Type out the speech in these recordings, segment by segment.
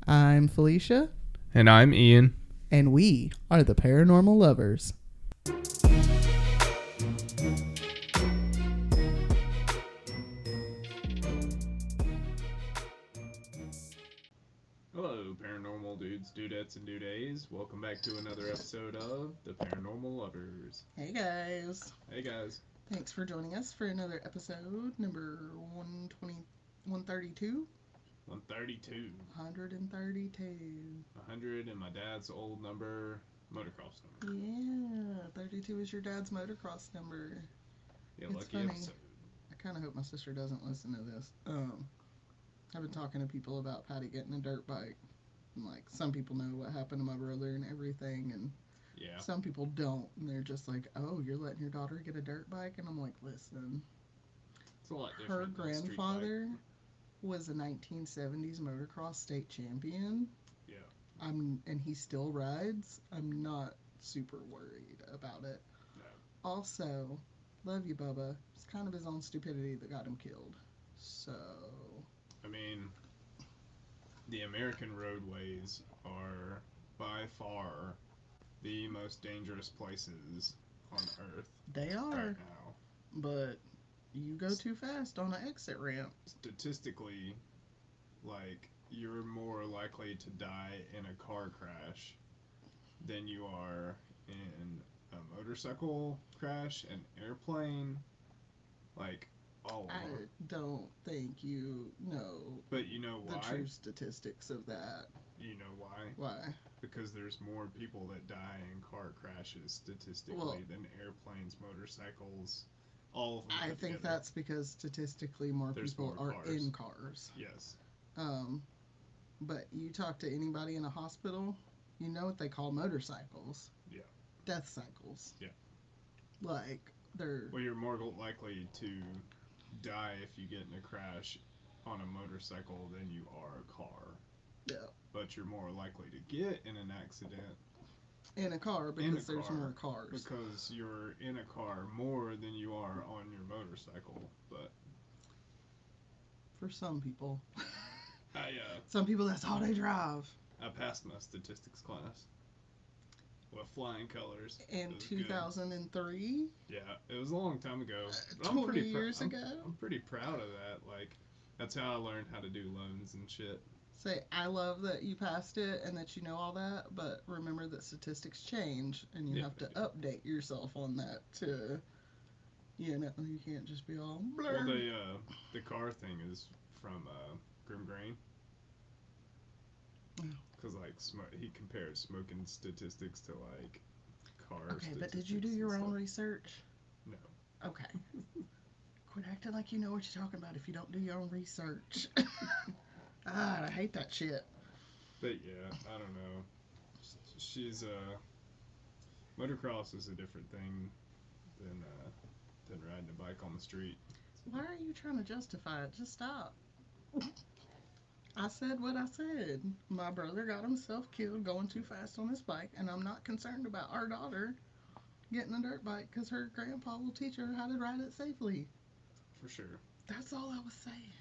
I'm Felicia. And I'm Ian. And we are the Paranormal Lovers. Hello, paranormal dudes, dudettes, and dudays. Welcome back to another episode of the Paranormal Lovers. Hey guys. Hey guys. Thanks for joining us for another episode, number 132. 132. 132. 100 and my dad's old number, motocross number. Yeah, 32 is your dad's motocross number. Yeah, it's lucky funny. episode. I kind of hope my sister doesn't listen to this. I've been talking to people about Patty getting a dirt bike. And, like, some people know what happened to my brother and everything, and yeah, some people don't. And they're just like, oh, you're letting your daughter get a dirt bike? And I'm like, listen. It's a lot Her different than a street grandfather bike. was a 1970s motocross state champion. Yeah. And he still rides. I'm not super worried about it. No. Also, love you, Bubba. It's kind of his own stupidity that got him killed. So, I mean, the American roadways are by far the most dangerous places on Earth. they are. Right now. But you go too fast on an exit ramp. Statistically, like, you're more likely to die in a car crash than you are in a motorcycle crash, an airplane, like, all of I them. don't think you know But you know the why? true statistics of that. You know why? Why? Because there's more people that die in car crashes statistically than airplanes, motorcycles, all of them. I think together. that's because statistically more There's people more are cars. in cars. Yes. But you talk to anybody in a hospital, you know what they call motorcycles. Yeah. Death cycles. Yeah. Like, they're... Well, you're more likely to die if you get in a crash on a motorcycle than you are a car. Yeah. But you're more likely to get in an accident in a car because there's more cars. Because you're in a car more than you are on your motorcycle. But for some people. Some people, that's all they drive. I passed my statistics class with flying colors. In 2003? Yeah, it was a long time ago. 20 years ago? I'm pretty proud of that. Like, that's how I learned how to do loans and shit. Say, I love that you passed it and that you know all that, but remember that statistics change and you have to update yourself on that to, you know, you can't just be all blur. Well, the car thing is from Grim Grain. Because, like, he compares smoking statistics to, like, car statistics. Okay, but did you do your own research? No. Okay. Quit acting like you know what you're talking about if you don't do your own research. I hate that shit. But yeah, I don't know. She's motocross is a different thing than riding a bike on the street. Why are you trying to justify it? Just stop. I said what I said. My brother got himself killed going too fast on his bike, and I'm not concerned about our daughter getting a dirt bike because her grandpa will teach her how to ride it safely. For sure. That's all I was saying.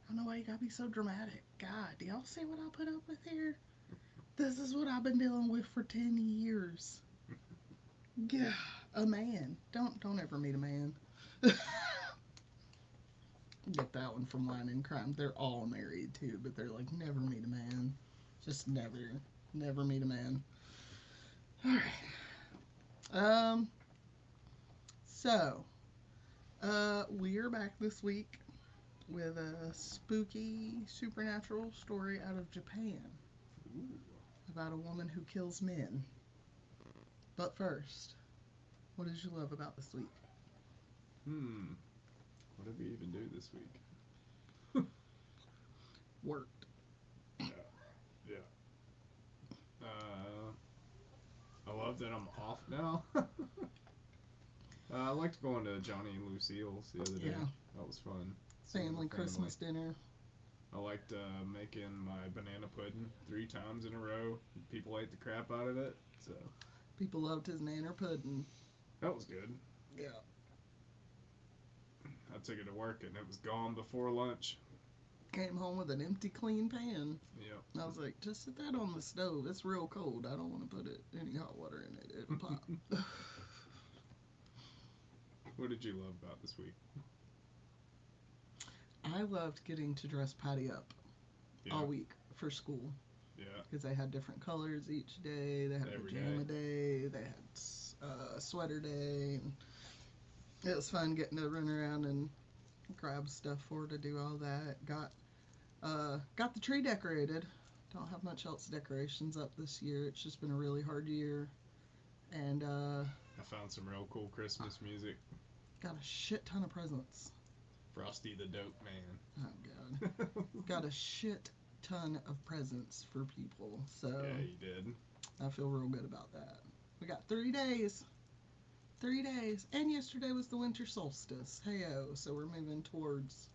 I don't know why you gotta be so dramatic. God, do y'all see what I put up with here? This is what I've been dealing with for 10 years. Yeah, a man. Don't ever meet a man. Get that one from Wine and Crime. They're all married too, but they're like, never meet a man. Just never meet a man. Alright. So, we're back this week with a spooky supernatural story out of Japan. Ooh. About a woman who kills men. But first, what did you love about this week? What did we even do this week? Worked. Yeah. I love that I'm off now. I liked going to Johnny and Lucille's the other day. Yeah. That was fun. Family Christmas dinner. I liked making my banana pudding 3 times in a row. People ate the crap out of it. So People loved his nanner pudding. that was good. Yeah. I took it to work and it was gone before lunch. Came home with an empty, clean pan. Yep. I was like, just sit that on the stove. It's real cold. I don't want to put any hot water in it. It'll pop. What did you love about this week? I loved getting to dress Patty up Yeah. all week for school. Yeah. Because they had different colors each day. They had Every pajama day. They had sweater day. And it was fun getting to run around and grab stuff for her to do all that. Got the tree decorated. Don't have much else decorations up this year. It's just been a really hard year. And I found some real cool Christmas music. got a shit ton of presents. Frosty the Dope Man. Oh, God. Got a shit ton of presents for people. So Yeah, you did. I feel real good about that. We got 3 days. 3 days. And yesterday was the winter solstice. Hey-oh. So we're moving towards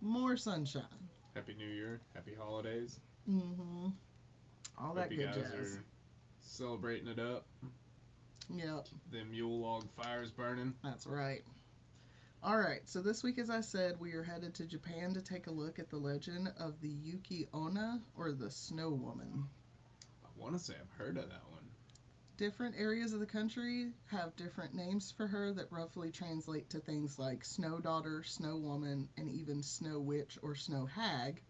more sunshine. Happy New Year. Happy holidays. Mm-hmm. All Hope that you good guys jazz. are celebrating it up. Yep. Them Yule log fires burning. That's right. All right, so this week, as I said, we are headed to Japan to take a look at the legend of the Yuki Onna, or the Snow Woman. I want to say I've heard of that one. Different areas of the country have different names for her that roughly translate to things like Snow Daughter, Snow Woman, and even Snow Witch or Snow Hag.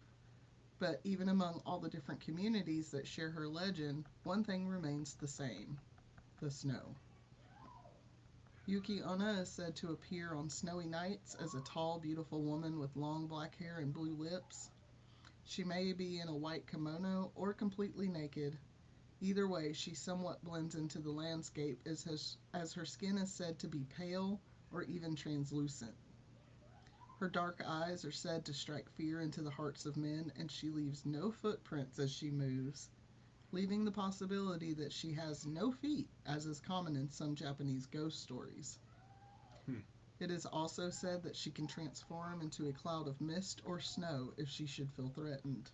But even among all the different communities that share her legend, one thing remains the same: the snow. Yuki Onna is said to appear on snowy nights as a tall, beautiful woman with long black hair and blue lips. She may be in a white kimono or completely naked. Either way, she somewhat blends into the landscape as her skin is said to be pale or even translucent. Her dark eyes are said to strike fear into the hearts of men, and she leaves no footprints as she moves, leaving the possibility that she has no feet, as is common in some Japanese ghost stories. It is also said that she can transform into a cloud of mist or snow if she should feel threatened.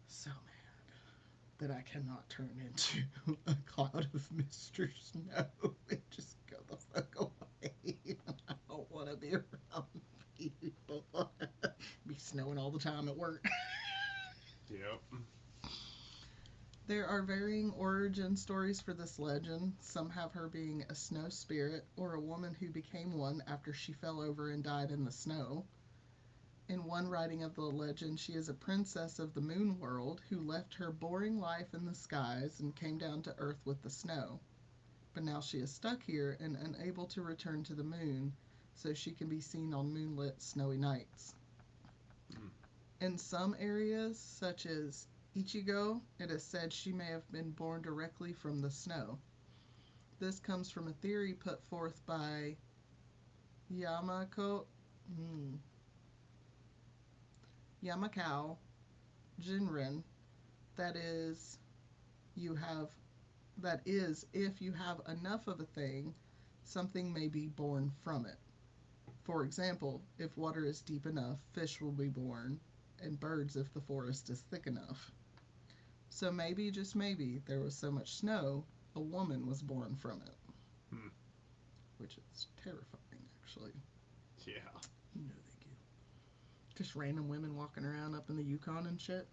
So mad that I cannot turn into a cloud of mist or snow and just go the fuck away. I don't want to be around people. Be snowing all the time at work. Yep. There are varying origin stories for this legend. Some have her being a snow spirit or a woman who became one after she fell over and died in the snow. In one writing of the legend, she is a princess of the moon world who left her boring life in the skies and came down to earth with the snow. But now she is stuck here and unable to return to the moon, so she can be seen on moonlit, snowy nights. In some areas, such as Ichigo, it is said she may have been born directly from the snow. This comes from a theory put forth by Yamakao Jinren, that is, if you have enough of a thing, something may be born from it. For example, if water is deep enough, fish will be born, and birds if the forest is thick enough. So maybe, just maybe, there was so much snow, a woman was born from it. Which is terrifying, actually. Yeah. No, thank you. Just random women walking around up in the Yukon and shit.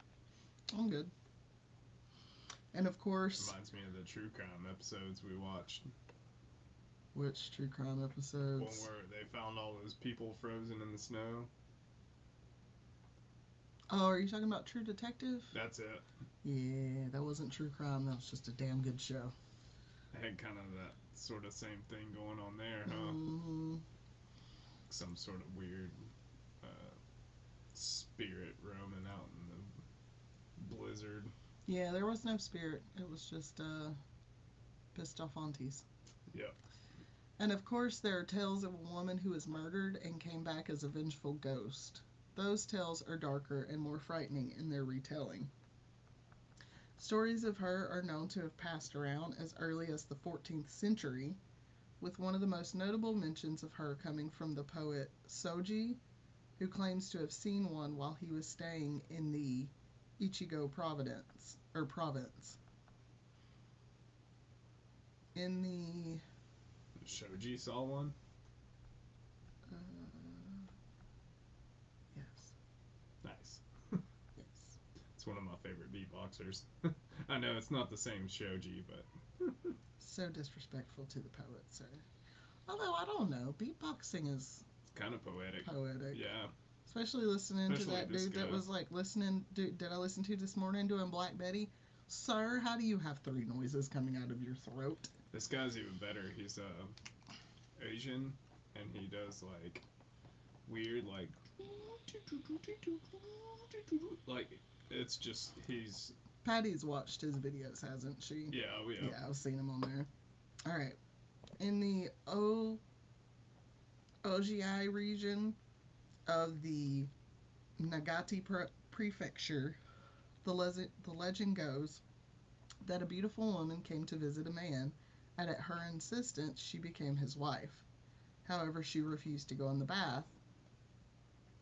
I'm good. And of course... Reminds me of the true crime episodes we watched. Which true crime episodes? One where they found all those people frozen in the snow. Oh, are you talking about True Detective? That's it. Yeah, that wasn't true crime. That was just a damn good show. It had kind of that sort of same thing going on there, huh? Mm-hmm. Some sort of weird spirit roaming out in the blizzard. Yeah, there was no spirit. It was just pissed off aunties. Yep. And of course, there are tales of a woman who was murdered and came back as a vengeful ghost. Those tales are darker and more frightening in their retelling. Stories of her are known to have passed around as early as the 14th century, with one of the most notable mentions of her coming from the poet Soji, who claims to have seen one while he was staying in the Ichigo province. In the... Shoji saw one? yes. Nice. one of my favorite beatboxers. I know it's not the same Shoji, but So disrespectful to the poet, sir. Although, I don't know. Beatboxing is it's kind of poetic. poetic. Yeah, Especially listening to especially that this dude guy. that was like listening. Did I listen to this morning doing Black Betty? Sir, how do you have three noises coming out of your throat? This guy's even better. He's Asian, and he does like weird like it's just he's Patty's watched his videos, hasn't she? yeah, oh yeah. Yeah, I've seen him on there. All right. In the OGI region of the Nagati prefecture, the legend goes that a beautiful woman came to visit a man, and at her insistence, she became his wife. However, she refused to go in the bath,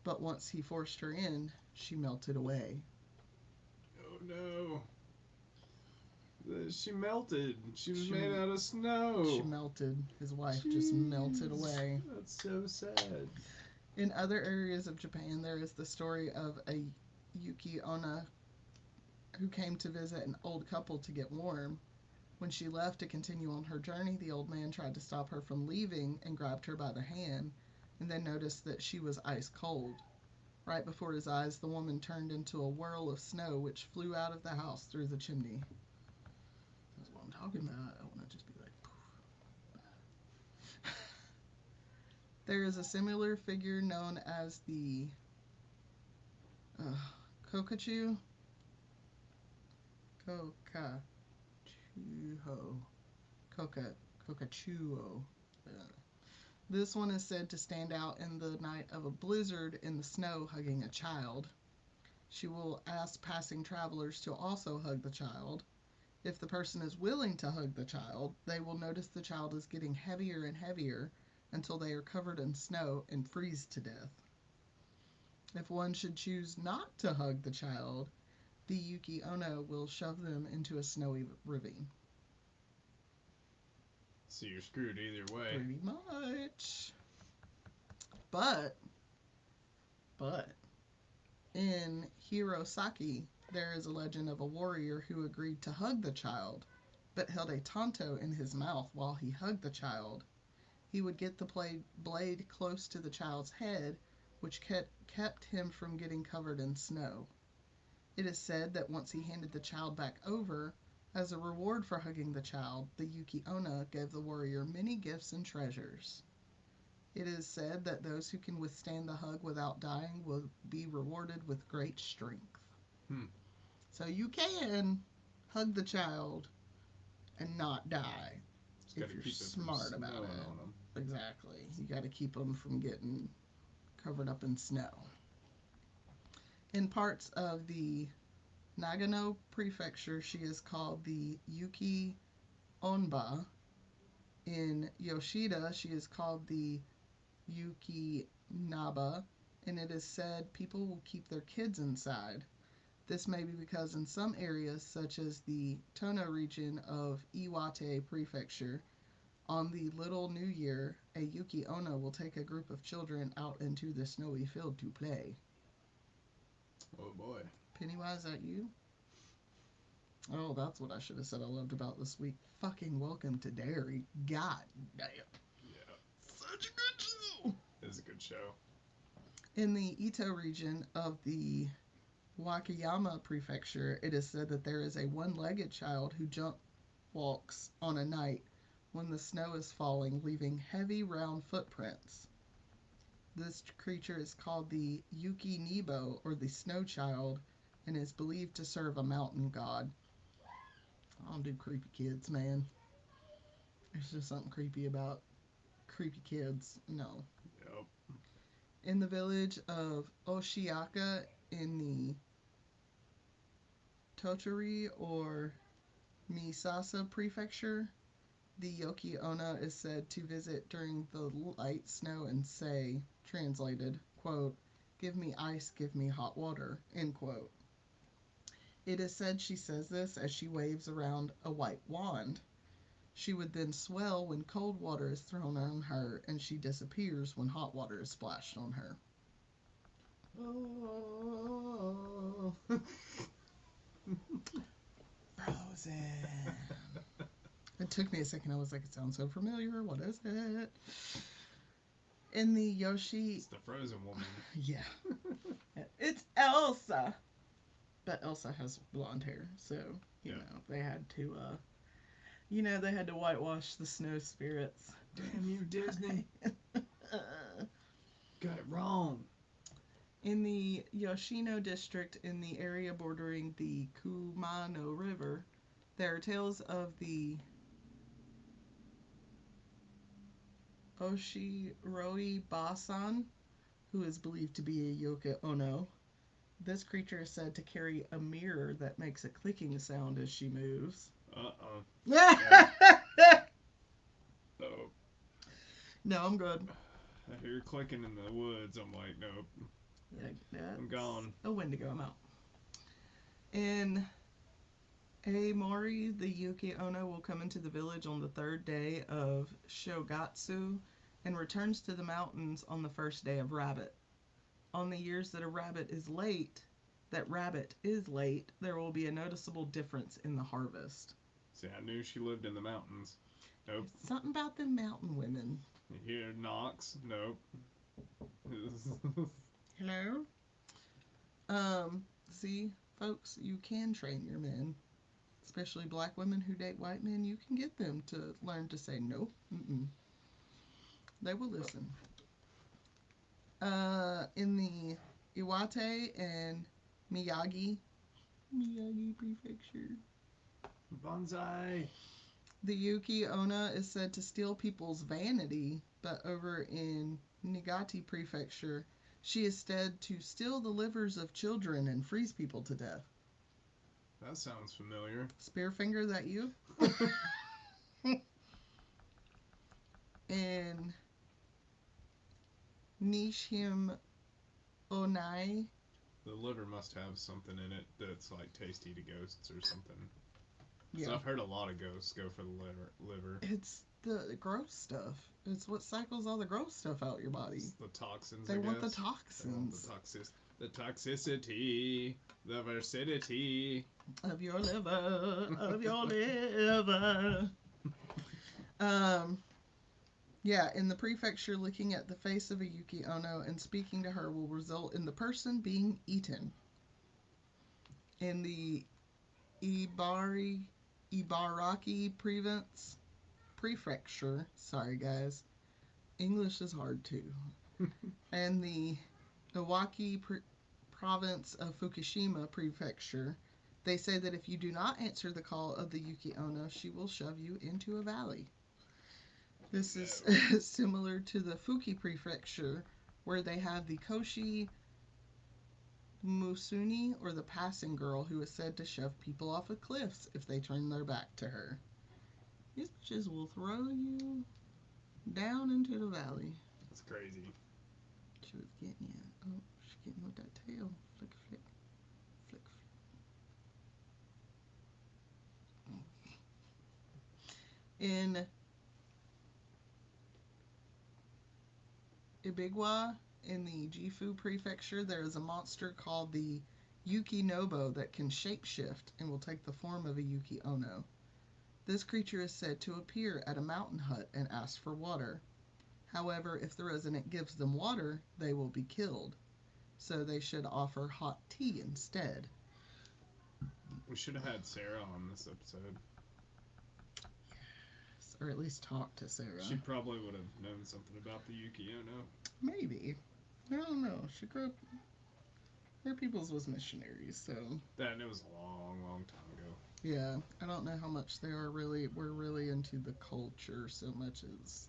but once he forced her in, she melted away. Oh no. She melted. She was She, made out of she snow. melted. His wife just melted Jeez. away. That's so sad. In other areas of Japan, there is the story of a Yuki Onna who came to visit an old couple to get warm. When she left to continue on her journey, the old man tried to stop her from leaving and grabbed her by the hand, and then noticed that she was ice cold. Right before his eyes, the woman turned into a whirl of snow which flew out of the house through the chimney. That's what I'm talking about. I want to just be like, poof. There is a similar figure known as the Kokachu. Kokachuho. Koka. Kokachuo. This one is said to stand out in the night of a blizzard in the snow hugging a child. She will ask passing travelers to also hug the child. If the person is willing to hug the child, they will notice the child is getting heavier and heavier until they are covered in snow and freeze to death. If one should choose not to hug the child, the Yuki Onna will shove them into a snowy ravine. So you're screwed either way. Pretty much. But, but, in Hirosaki, there is a legend of a warrior who agreed to hug the child, but held a tanto in his mouth while he hugged the child. He would get the blade close to the child's head, which kept him from getting covered in snow. It is said that once he handed the child back over, as a reward for hugging the child, the Yuki Onna gave the warrior many gifts and treasures. It is said that those who can withstand the hug without dying will be rewarded with great strength. Hmm. So you can hug the child and not die if you're smart about it. On them. Exactly. You got to keep them from getting covered up in snow. In parts of the Nagano prefecture, she is called the Yuki Onba. In Yoshida, she is called the Yuki Naba, and it is said people will keep their kids inside. This may be because in some areas, such as the Tono region of Iwate Prefecture, on the Little New Year, a Yuki Onna will take a group of children out into the snowy field to play. Oh boy. Pennywise, that you? Oh, that's what I should have said I loved about this week. Fucking Welcome to Derry. God damn. Yeah. Such a good show. It's a good show. In the Ito region of the Wakayama Prefecture, it is said that there is a one-legged child who jump walks on a night when the snow is falling, leaving heavy round footprints. This creature is called the Yuki Nebo, or the Snow Child, and is believed to serve a mountain god. I don't do creepy kids, man. There's just something creepy about creepy kids. No. Yep. In the village of Oshiaka in the Totori or Misasa Prefecture, the Yuki Onna is said to visit during the light snow and say, translated, quote, "Give me ice, give me hot water," end quote. It is said she says this as she waves around a white wand. She would then swell when cold water is thrown on her, and she disappears when hot water is splashed on her. Oh. frozen. It took me a second. I was like, it sounds so familiar. What is it? In the Yoshi. It's the frozen woman. Yeah. It's Elsa. But Elsa has blonde hair, so, you know, they had to, they had to whitewash the snow spirits. Damn you, Disney. Got it wrong. In the Yoshino district, in the area bordering the Kumano River, there are tales of the Oshiroi Basan, who is believed to be a Yuki Onna. This creature is said to carry a mirror that makes a clicking sound as she moves. Yeah. Nope. No, I'm good. I hear clicking in the woods. I'm like, nope. Yeah, I'm gone. A Wendigo, I'm out. In Aomori, the Yuki Onna will come into the village on the third day of Shogatsu and returns to the mountains on the first day of Rabbit. On the years that rabbit is late, there will be a noticeable difference in the harvest. See, I knew she lived in the mountains. Nope. Something about them mountain women. You hear knocks? Nope. Hello? See, folks, you can train your men. Especially black women who date white men, you can get them to learn to say no. They will listen. In the Iwate and Miyagi Prefecture, Bonsai. the Yuki Onna is said to steal people's vanity, but over in Niigata Prefecture, she is said to steal the livers of children and freeze people to death. That sounds familiar. Spearfinger, that you? And Nishim Onai. The liver must have something in it that's like tasty to ghosts or something. Yeah. So I've heard a lot of ghosts go for the liver. It's the gross stuff. It's what cycles all the gross stuff out your body. It's the toxins. They want the They want toxins. the toxicity, the versatility Of your liver, of your liver. Yeah, in the prefecture, looking at the face of a Yuki Onna and speaking to her will result in the person being eaten. In the Ibaraki prefecture, sorry guys, English is hard too, and the Iwaki province of Fukushima prefecture, they say that if you do not answer the call of the Yuki Onna, she will shove you into a valley. This is similar to the Fuki prefecture, where they have the Koshi Musuni, or the passing girl, who is said to shove people off of cliffs if they turn their back to her. These bitches will throw you down into the valley. That's crazy. She was getting you. Oh, she's getting with that tail. Flick, flick. Flick, flick. In Ibigwa, in the Gifu prefecture, there is a monster called the Yuki Nobo that can shapeshift and will take the form of a Yuki Ono. This creature is said to appear at a mountain hut and ask for water. However, if the resident gives them water, they will be killed. So they should offer hot tea instead. We should have had Sarah on this episode. Yes, or at least talk to Sarah. She probably would have known something about the Yuki Onna. Maybe. I don't know. She grew up. Her peoples was missionaries, so. That it was a long, long time ago. Yeah, I don't know how much they were really into the culture so much as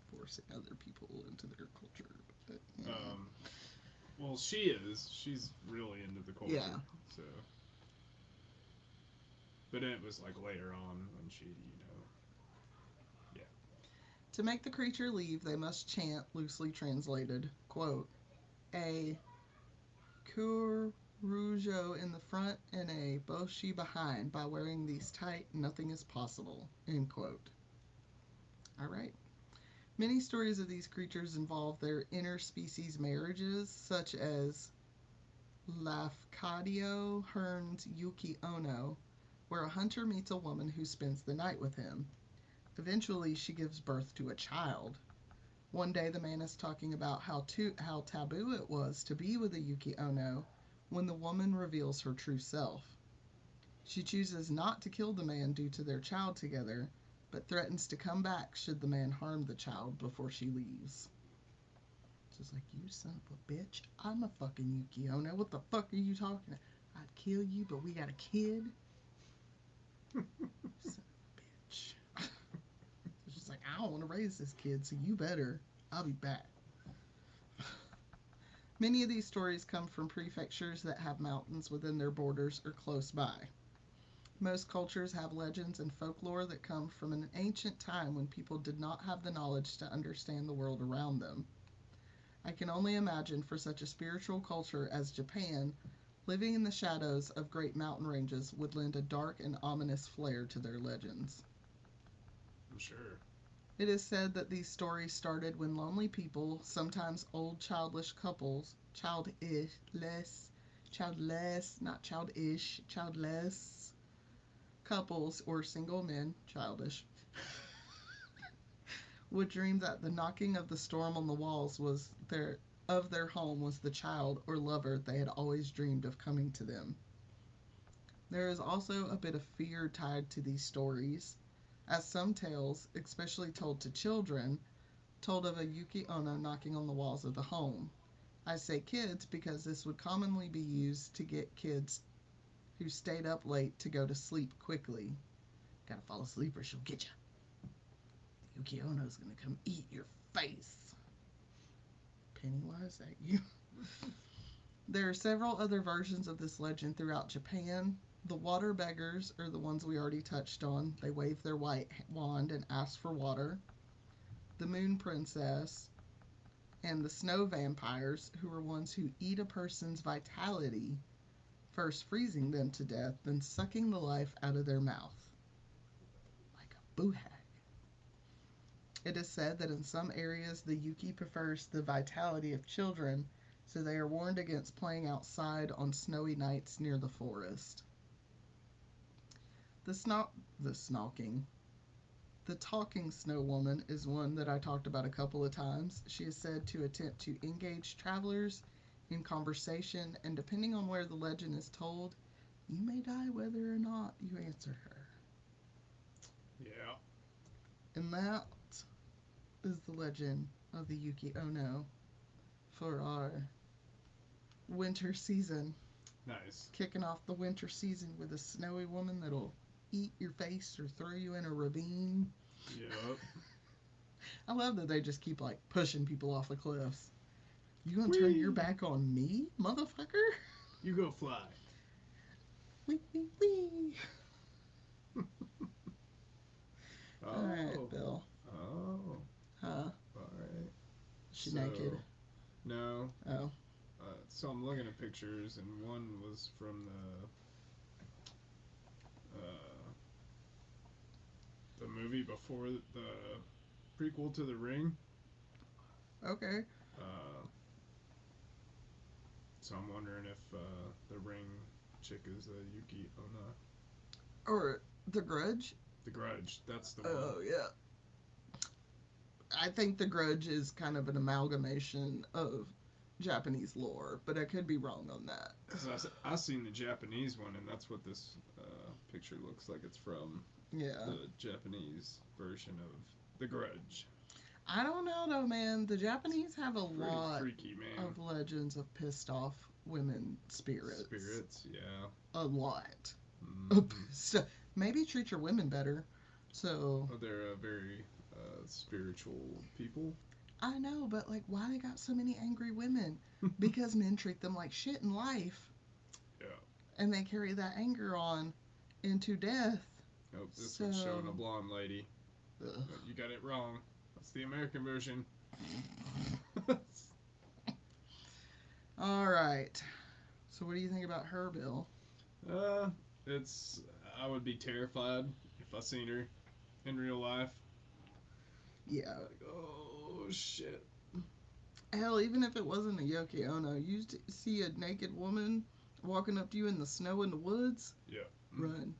forcing other people into their culture. But, well, she is. She's really into the culture. Yeah. So. But it was like later on when she, yeah. To make the creature leave, they must chant, loosely translated, quote, a Kurujo in the front and a Boshi behind. By wearing these tight, nothing is possible, end quote. All right. Many stories of these creatures involve their interspecies marriages, such as Lafcadio Hearn's Yuki Ono, where a hunter meets a woman who spends the night with him. Eventually, she gives birth to a child. One day, the man is talking about how taboo it was to be with a Yuki Ono when the woman reveals her true self. She chooses not to kill the man due to their child together, but threatens to come back should the man harm the child before she leaves. Just like, you son of a bitch, I'm a fucking Yuki Ono. What the fuck are you talking about? I'd kill you, but we got a kid? Son of a bitch. It's just like, I don't want to raise this kid, so you better. I'll be back. Many of these stories come from prefectures that have mountains within their borders or close by. Most cultures have legends and folklore that come from an ancient time when people did not have the knowledge to understand the world around them. I can only imagine for such a spiritual culture as Japan, living in the shadows of great mountain ranges would lend a dark and ominous flair to their legends. I'm sure. It is said that these stories started when lonely people, sometimes old childless couples, not childish, childless couples or single men, childish, would dream that the knocking of the storm on the walls of their home was the child or lover they had always dreamed of coming to them. There is also a bit of fear tied to these stories, as some tales, especially told to children, told of a Yuki Onna knocking on the walls of the home. I say kids because this would commonly be used to get kids who stayed up late to go to sleep quickly. Gotta fall asleep or she'll get you. Yuki Onna's gonna come eat your face. Pennywise at you. There are several other versions of this legend throughout Japan. The water beggars are the ones we already touched on. They wave their white wand and ask for water. The moon princess and the snow vampires, who are ones who eat a person's vitality, first freezing them to death, then sucking the life out of their mouth. Like a boo hag. It is said that in some areas the Yuki prefers the vitality of children, so they are warned against playing outside on snowy nights near the forest. The stalking. The talking snow woman is one that I talked about a couple of times. She is said to attempt to engage travelers in conversation, and depending on where the legend is told, you may die whether or not you answer her. Yeah. And that is the legend of the Yuki Ono for our winter season. Nice. Kicking off the winter season with a snowy woman that'll eat your face or throw you in a ravine. Yep. I love that they just keep like pushing people off the cliffs. You gonna Whee! turn your back on me, motherfucker? You go fly. Wee wee wee. Oh. Alright, Bill. Oh. Huh? Alright. She naked? No. Oh. So I'm looking at pictures, and one was from the movie before the prequel to The Ring. Okay. So I'm wondering if the Ring chick is a Yuki Onna. Or The Grudge? The Grudge. That's the one. Oh, yeah. I think The Grudge is kind of an amalgamation of Japanese lore, but I could be wrong on that. Because I've seen the Japanese one, and that's what this picture looks like. It's from the Japanese version of The Grudge. I don't know though, man. The Japanese have a lot freaky, man. of legends of pissed off women spirits. Spirits, yeah. A lot. Mm-hmm. So maybe treat your women better. So. Oh, they're very spiritual people. I know, but like, why they got so many angry women? Because men treat them like shit in life. Yeah. And they carry that anger on into death. Nope, this one's showing a blonde lady. But you got it wrong. That's the American version. All right. So what do you think about her, Bill? I would be terrified if I seen her in real life. Yeah. Like, oh shit. Hell, even if it wasn't a Yuki Onna, you see a naked woman walking up to you in the snow in the woods, Yeah. run.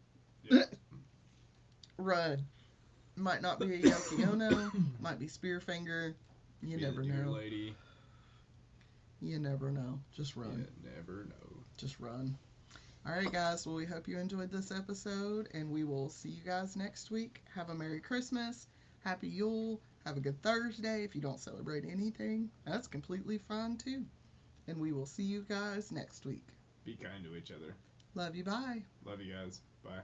Run. Might not be a Yuki Onna, might be Spearfinger. You Be the never deer know. lady. You never know. Just You run. never know. Just run. All right, guys. Well, we hope you enjoyed this episode, and we will see you guys next week. Have a Merry Christmas. Happy Yule. Have a good Thursday. If you don't celebrate anything, that's completely fine too. And we will see you guys next week. Be kind to each other. Love you. Bye. Love you guys. Bye.